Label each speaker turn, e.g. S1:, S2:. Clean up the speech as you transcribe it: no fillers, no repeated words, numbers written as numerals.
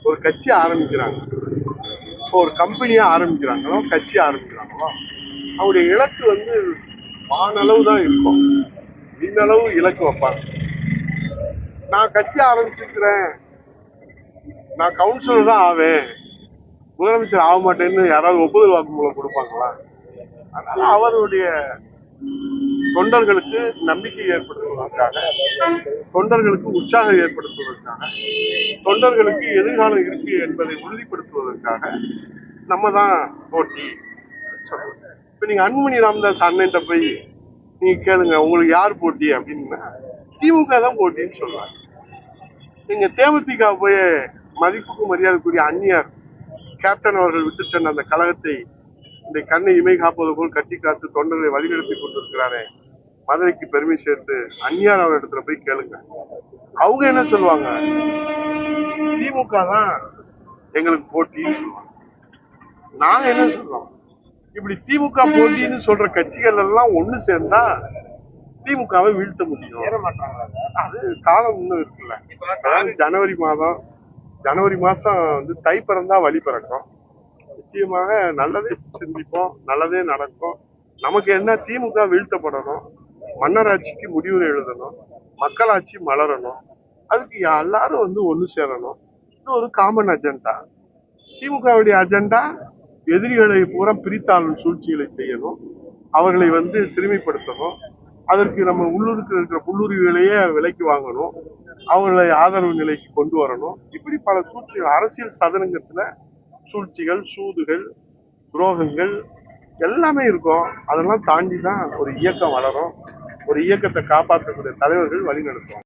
S1: ஒரு கட்சி ஆரம்பிக்கிறாங்க, ஒரு கம்பெனியா ஆரம்பிக்கிறாங்களோ கட்சி ஆரம்பிக்கிறாங்களோ அவருடைய இலக்கு வந்து வானளவு தான் இருக்கும், விண்ணளவு இலக்கு வைப்பாங்க. நான் கட்சி ஆரம்பிச்சிருக்கிறேன், நான் கவுன்சிலர் தான் ஆவேன், முதலமைச்சர் ஆக மாட்டேன்னு யாராவது ஒப்புதல் வாக்குமூலம் கொடுப்பாங்களா? அதனால அவருடைய தொண்டர்களுக்கு நம்பிக்கை ஏற்படுத்துவதற்காக, தொண்டர்களுக்கு உற்சாகம் ஏற்படுத்துவதற்காக, தொண்டர்களுக்கு எதிர்காலம் இருக்கு என்பதை உறுதிப்படுத்துவதற்காக நம்ம தான் போட்டி சொல்றோம். இப்ப நீங்க அன்புமணி ராமதாஸ் அண்ணன்ட்ட போய் நீங்க கேளுங்க, உங்களுக்கு யார் போட்டி அப்படின்னா திமுக தான் போட்டின்னு சொல்றாங்க. நீங்க தேமுதிக போய் மதிப்புக்கும் மரியாதைக்குரிய அந்நியார் கேப்டன் அவர்கள் விட்டு சென்ற அந்த கழகத்தை இந்த கண்ணை இமை காப்பது போல் கட்டி காத்து தொண்டர்களை வழிநடத்தி கொண்டிருக்கிறாரே, மதுரைக்கு பெருமை சேர்த்து அந்நியார் அவர் இடத்துல போய் கேளுங்க, அவங்க என்ன சொல்லுவாங்க? திமுக தான் எங்களுக்கு போட்டின்னு சொல்லுவாங்க. நாங்க என்ன சொல்றோம்? இப்படி திமுக போட்டின்னு சொல்ற கட்சிகள் எல்லாம் ஒண்ணு சேர்ந்தா திமுகவை வீழ்த்த முடியும். அது காலம் இன்னும் இருக்குல்ல. ஜனவரி மாசம் வந்து தை பிறந்தா வழி பிறக்கும். நிச்சயமாக நல்லதே சிந்திப்போம், நல்லதே நடக்கும். நமக்கு என்ன, திமுக வீழ்த்தப்படணும், மன்னராட்சிக்கு முடிவுரை எழுதணும், மக்களாட்சி மலரணும், அதுக்கு எல்லாரும் வந்து ஒண்ணு சேரணும். இது ஒரு காமன் அஜெண்டா. திமுகவுடைய அஜெண்டா எதிரிகளை பூரா பிரித்தாளும் சூழ்ச்சிகளை செய்யணும், அவர்களை வந்து சிறுமைப்படுத்தணும், அதற்கு நம்ம உள்ளூருக்கு இருக்கிற புல்லுரிவுகளையே விலைக்கு வாங்கணும், அவர்களை ஆதரவு நிலைக்கு கொண்டு வரணும். இப்படி பல சூழ்ச்சிகள் அரசியல் சதுரங்கத்துல சூழ்ச்சிகள், சூதுகள், துரோகங்கள் எல்லாமே இருக்கும். அதெல்லாம் தாண்டி தான் ஒரு இயக்கம் வளரும். ஒரு இயக்கத்தை காப்பாற்றக்கூடிய தலைவர்கள் வழி நடத்துவாங்க.